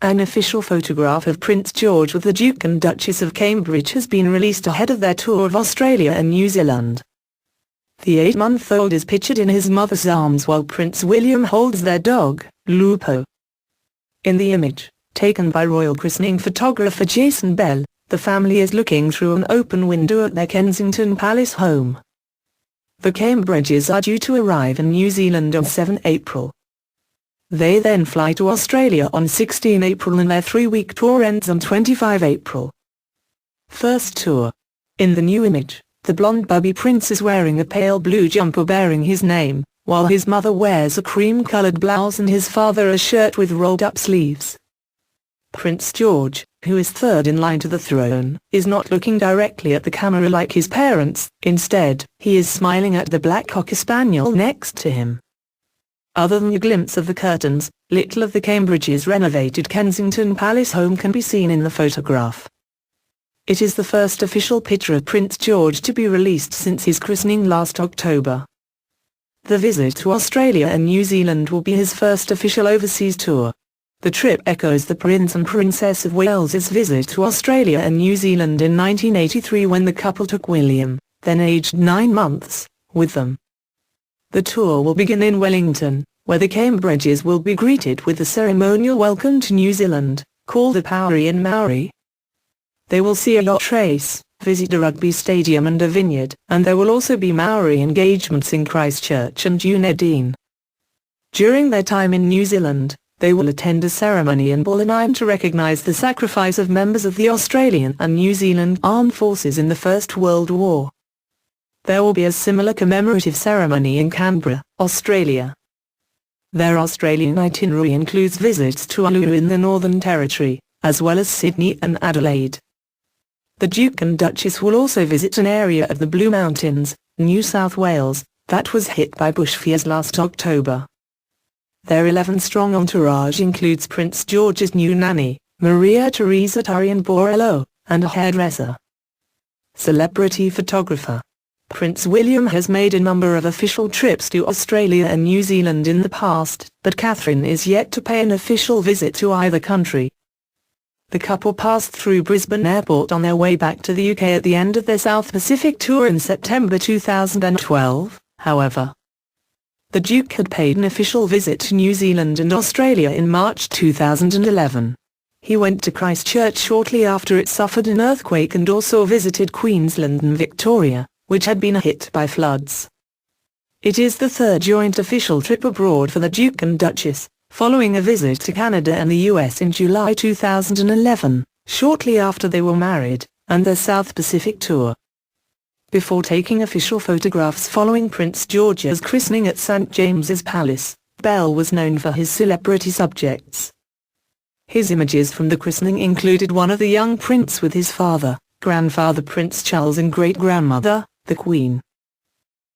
An official photograph of Prince George with the Duke and Duchess of Cambridge has been released ahead of their tour of Australia and New Zealand. The 8-month-old is pictured in his mother's arms while Prince William holds their dog, Lupo. In the image, taken by royal christening photographer Jason Bell, the family is looking through an open window at their Kensington Palace home. The Cambridges are due to arrive in New Zealand on 7 April. They then fly to Australia on 16 April and their 3-week tour ends on 25 April. First tour. In the new image, the blonde bubby prince is wearing a pale blue jumper bearing his name, while his mother wears a cream-colored blouse and his father a shirt with rolled-up sleeves. Prince George, who is third in line to the throne, is not looking directly at the camera like his parents. Instead, he is smiling at the black Cocker Spaniel next to him. Other than a glimpse of the curtains, little of the Cambridges' renovated Kensington Palace home can be seen in the photograph. It is the first official picture of Prince George to be released since his christening last October. The visit to Australia and New Zealand will be his first official overseas tour. The trip echoes the Prince and Princess of Wales's visit to Australia and New Zealand in 1983 when the couple took William, then aged 9 months, with them. The tour will begin in Wellington, where the Cambridges will be greeted with a ceremonial welcome to New Zealand, called the Pauri in Maori. They will see a yacht race, visit a rugby stadium and a vineyard, and there will also be Maori engagements in Christchurch and Dunedin. During their time in New Zealand, they will attend a ceremony in Ballanine to recognise the sacrifice of members of the Australian and New Zealand armed forces in the First World War. There will be a similar commemorative ceremony in Canberra, Australia. Their Australian itinerary includes visits to Uluru in the Northern Territory, as well as Sydney and Adelaide. The Duke and Duchess will also visit an area of the Blue Mountains, New South Wales, that was hit by bushfires last October. Their 11-strong entourage includes Prince George's new nanny, Maria Teresa Tarian-Borello, and a hairdresser. Celebrity photographer. Prince William has made a number of official trips to Australia and New Zealand in the past, but Catherine is yet to pay an official visit to either country. The couple passed through Brisbane Airport on their way back to the UK at the end of their South Pacific tour in September 2012, however. The Duke had paid an official visit to New Zealand and Australia in March 2011. He went to Christchurch shortly after it suffered an earthquake and also visited Queensland and Victoria, which had been hit by floods. It is the third joint official trip abroad for the Duke and Duchess, following a visit to Canada and the US in July 2011, shortly after they were married, and their South Pacific tour. Before taking official photographs following Prince George's christening at St James's Palace, Bell was known for his celebrity subjects. His images from the christening included one of the young prince with his father, grandfather Prince Charles and great-grandmother, the Queen.